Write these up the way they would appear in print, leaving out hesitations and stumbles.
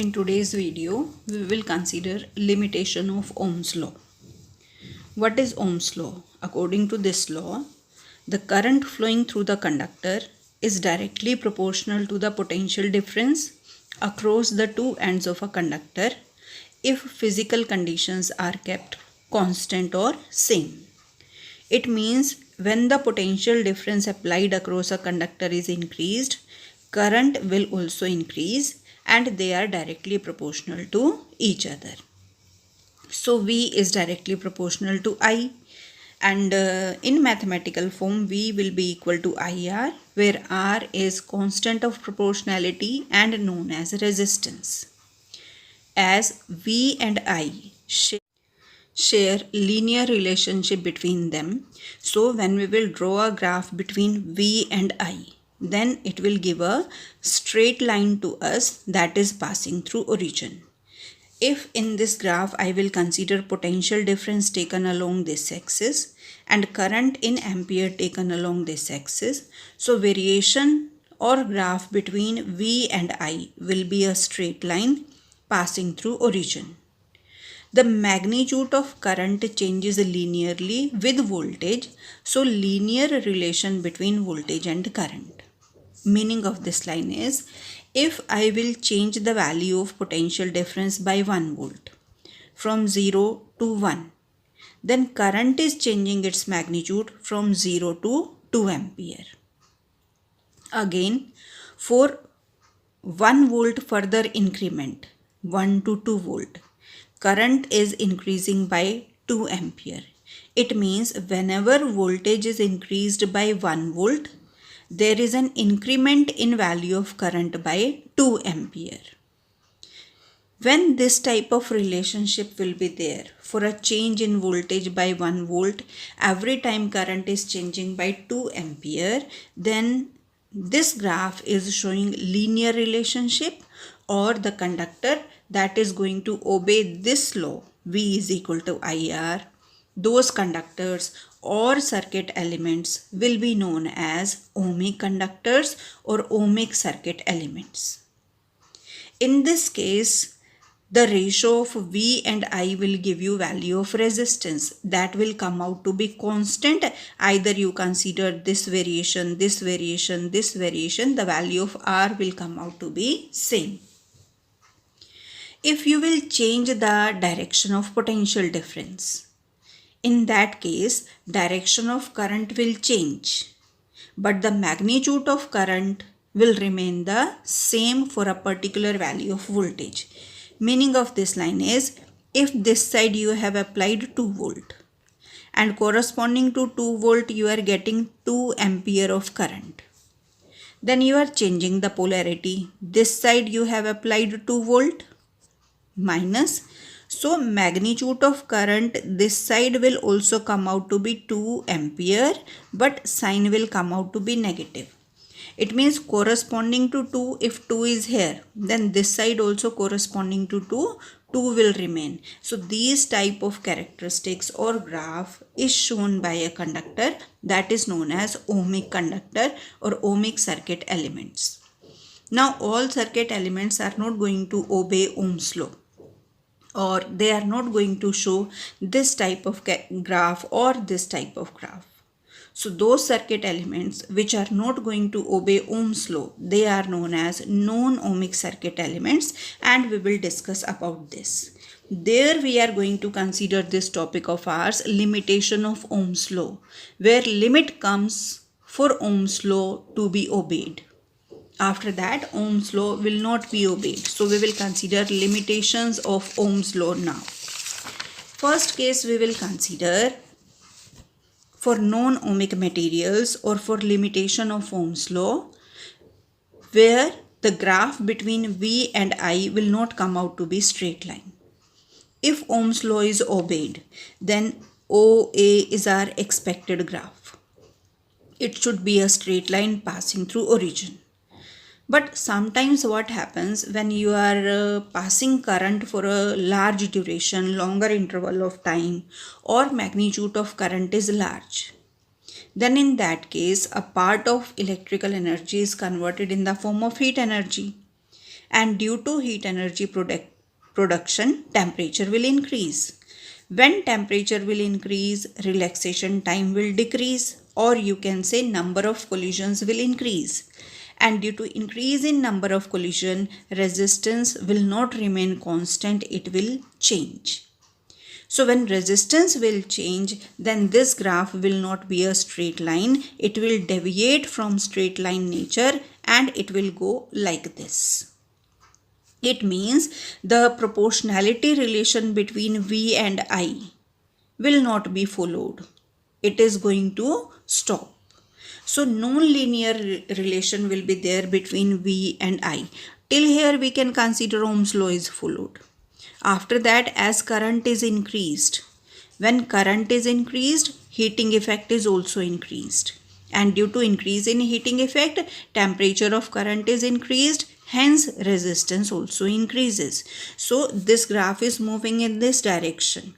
In today's video, we will consider limitation of Ohm's law. What is Ohm's law? According to this law, the current flowing through the conductor is directly proportional to the potential difference across the two ends of a conductor if physical conditions are kept constant or same. It means when the potential difference applied across a conductor is increased, current will also increase and they are directly proportional to each other. So V is directly proportional to I, and in mathematical form V will be equal to IR, where R is constant of proportionality and known as resistance. As V and I share linear relationship between them, so when we will draw a graph between V and I, then it will give a straight line to us that is passing through origin. If in this graph I will consider potential difference taken along this axis and current in ampere taken along this axis, so variation or graph between V and I will be a straight line passing through origin. The magnitude of current changes linearly with voltage, so linear relation between voltage and current. Meaning of this line is, if I will change the value of potential difference by 1 volt from 0 to 1, then current is changing its magnitude from 0 to 2 ampere. Again, for 1 volt further increment, 1 to 2 volt, current is increasing by 2 ampere. It means whenever voltage is increased by 1 volt, there is an increment in value of current by 2 ampere. When this type of relationship will be there, for a change in voltage by 1 volt, every time current is changing by 2 ampere, then this graph is showing linear relationship, or the conductor that is going to obey this law, V is equal to IR, those conductors or circuit elements will be known as ohmic conductors or ohmic circuit elements. In this case, the ratio of V and I will give you value of resistance that will come out to be constant. Either you consider this variation, this variation, this variation, the value of R will come out to be same. If you will change the direction of potential difference, in that case, direction of current will change, but the magnitude of current will remain the same for a particular value of voltage. Meaning of this line is, if this side you have applied 2 volt and corresponding to 2 volt you are getting 2 ampere of current, then you are changing the polarity. This side you have applied 2 volt minus, so magnitude of current this side will also come out to be 2 ampere, but sign will come out to be negative. It means corresponding to 2, if 2 is here, then this side also corresponding to 2 will remain. So these type of characteristics or graph is shown by a conductor that is known as ohmic conductor or ohmic circuit elements. Now all circuit elements are not going to obey Ohm's law, or they are not going to show this type of graph or this type of graph. So those circuit elements which are not going to obey Ohm's law, they are known as non-ohmic circuit elements, and we will discuss about this. There we are going to consider this topic of ours, limitation of Ohm's law, where limit comes for Ohm's law to be obeyed. After that, Ohm's law will not be obeyed. So we will consider limitations of Ohm's law now. First case we will consider for non-ohmic materials or for limitation of Ohm's law, where the graph between V and I will not come out to be straight line. If Ohm's law is obeyed, then OA is our expected graph. It should be a straight line passing through origin. But sometimes what happens when you are passing current for a large duration, longer interval of time, or magnitude of current is large, then in that case a part of electrical energy is converted in the form of heat energy, and due to heat energy production, temperature will increase. When temperature will increase, relaxation time will decrease, or you can say number of collisions will increase. And due to increase in number of collision, resistance will not remain constant, it will change. So when resistance will change, then this graph will not be a straight line. It will deviate from straight line nature and it will go like this. It means the proportionality relation between V and I will not be followed. It is going to stop. So non-linear relation will be there between V and I. Till here we can consider Ohm's law is followed. After that, as current is increased, when current is increased, heating effect is also increased. And due to increase in heating effect, temperature of current is increased, hence resistance also increases. So this graph is moving in this direction.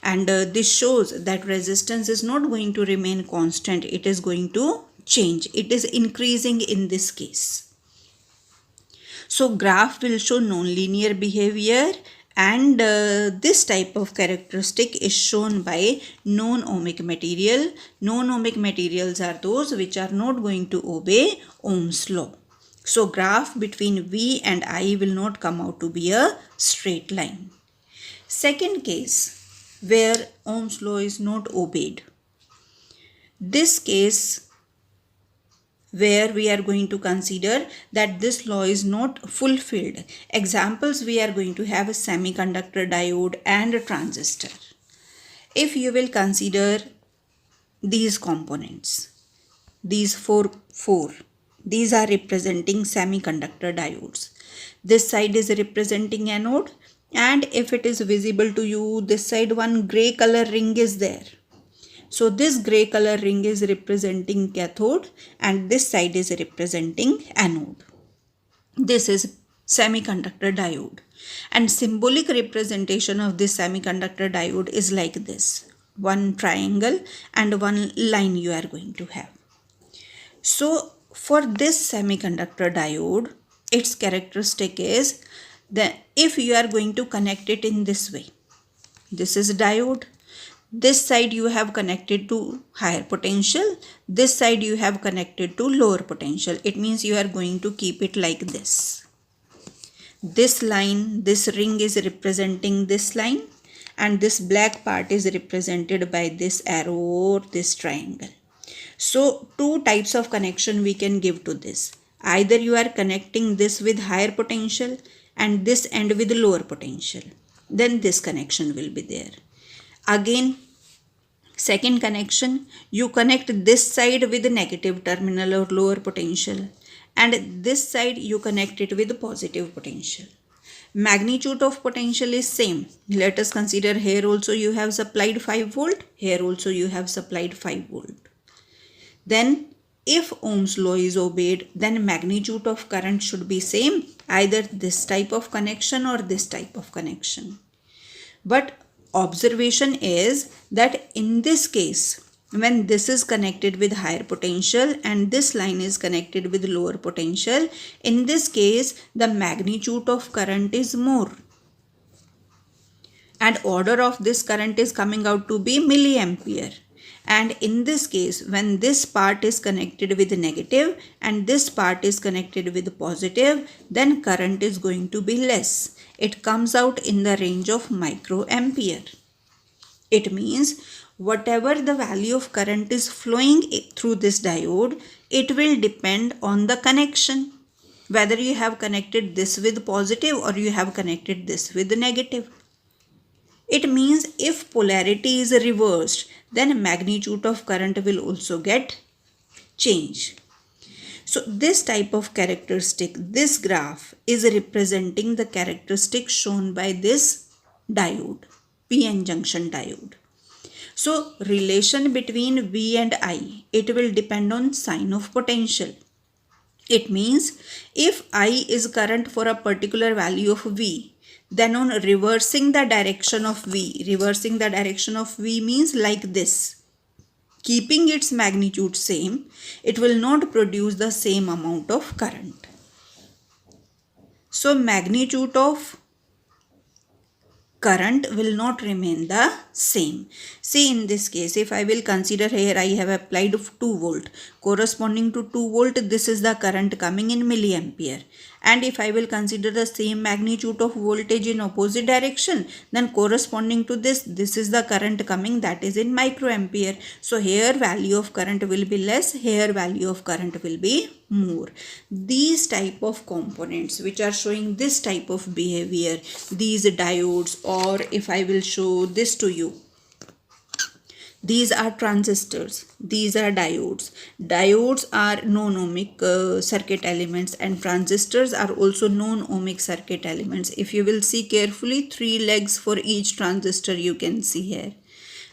And this shows that resistance is not going to remain constant, it is going to change. It is increasing in this case. So graph will show nonlinear behavior, and this type of characteristic is shown by non-ohmic material. Non-ohmic materials are those which are not going to obey Ohm's law. So graph between V and I will not come out to be a straight line. Second case where Ohm's law is not obeyed. This case where we are going to consider that this law is not fulfilled. Examples we are going to have a semiconductor diode and a transistor. If you will consider these components, these four, these are representing semiconductor diodes. This side is representing anode, and if it is visible to you, this side one gray color ring is there. So this gray color ring is representing cathode and this side is representing anode. This is semiconductor diode, and symbolic representation of this semiconductor diode is like this. One triangle and one line you are going to have. So for this semiconductor diode, its characteristic is that if you are going to connect it in this way, this is diode. This side you have connected to higher potential, this side you have connected to lower potential. It means you are going to keep it like this. This line, this ring is representing this line, and this black part is represented by this arrow or this triangle. So two types of connection we can give to this. Either you are connecting this with higher potential and this end with lower potential. Then this connection will be there. Again, second connection, you connect this side with negative terminal or lower potential, and this side you connect it with positive potential. Magnitude of potential is same. Let us consider here also you have supplied 5 volt, here also you have supplied 5 volt. Then if Ohm's law is obeyed, then magnitude of current should be same, either this type of connection or this type of connection. But observation is that in this case, when this is connected with higher potential and this line is connected with lower potential, in this case the magnitude of current is more, and order of this current is coming out to be milliampere. And in this case, when this part is connected with negative and this part is connected with positive, then current is going to be less. It comes out in the range of microampere. It means whatever the value of current is flowing through this diode, it will depend on the connection. Whether you have connected this with positive or you have connected this with negative. It means if polarity is reversed, then magnitude of current will also get changed. So this type of characteristic, this graph is representing the characteristic shown by this diode, PN junction diode. So relation between V and I, it will depend on sign of potential. It means if I is current for a particular value of V, then on reversing the direction of V means like this. Keeping its magnitude same, it will not produce the same amount of current. So magnitude of current will not remain the same. See, in this case, if I will consider here, I have applied 2 volt. Corresponding to 2 volt, this is the current coming in milliampere. And if I will consider the same magnitude of voltage in opposite direction, then corresponding to this is the current coming, that is in microampere. So here value of current will be less, here value of current will be more. These type of components which are showing this type of behavior, these diodes, or if I will show this to you, these are transistors, these are diodes. Diodes are non-ohmic circuit elements, and transistors are also non-ohmic circuit elements. If you will see carefully, 3 legs for each transistor you can see here,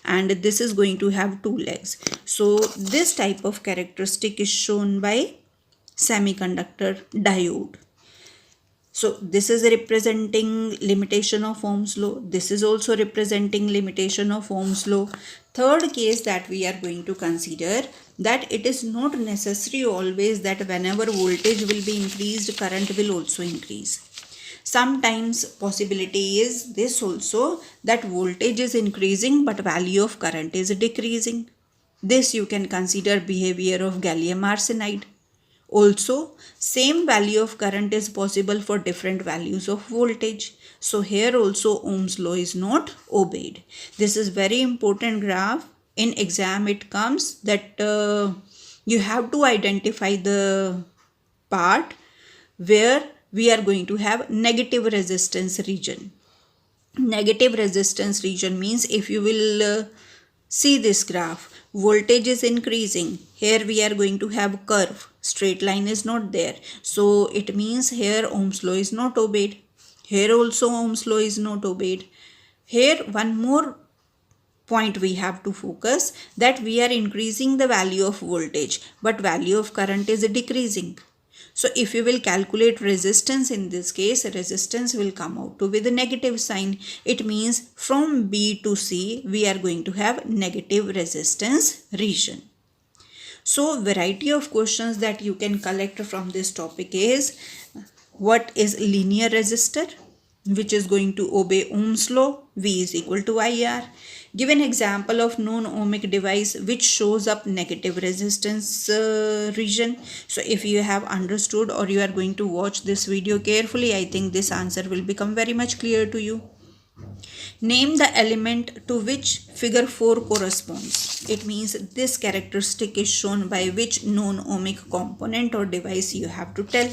and this is going to have 2 legs. So this type of characteristic is shown by semiconductor diode. So this is representing limitation of Ohm's law. This is also representing limitation of Ohm's law. Third case that we are going to consider, that it is not necessary always that whenever voltage will be increased, current will also increase. Sometimes possibility is this also, that voltage is increasing but value of current is decreasing. This you can consider behavior of gallium arsenide. Also, same value of current is possible for different values of voltage. So here also Ohm's law is not obeyed. This is very important graph. In exam it comes that you have to identify the part where we are going to have negative resistance region. Negative resistance region means, if you will see this graph, voltage is increasing. Here we are going to have curve. Straight line is not there. So it means here Ohm's law is not obeyed. Here also Ohm's law is not obeyed. Here one more point we have to focus, that we are increasing the value of voltage but value of current is decreasing. So if you will calculate resistance, in this case resistance will come out to with a negative sign. It means from B to C we are going to have negative resistance region. So variety of questions that you can collect from this topic is, what is linear resistor, which is going to obey Ohm's law, V is equal to IR. Give an example of non-ohmic device which shows up negative resistance region. So if you have understood or you are going to watch this video carefully, I think this answer will become very much clear to you. Name the element to which figure 4 corresponds. It means this characteristic is shown by which non-ohmic component or device you have to tell.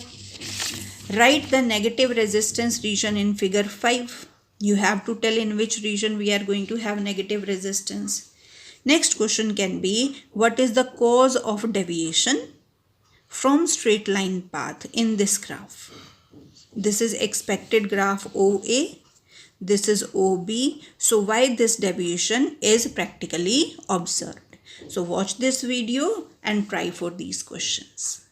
Write the negative resistance region in figure 5. You have to tell in which region we are going to have negative resistance. Next question can be, what is the cause of deviation from straight line path in this graph? This is expected graph OA. This is OB. So why this deviation is practically observed? So watch this video and try for these questions.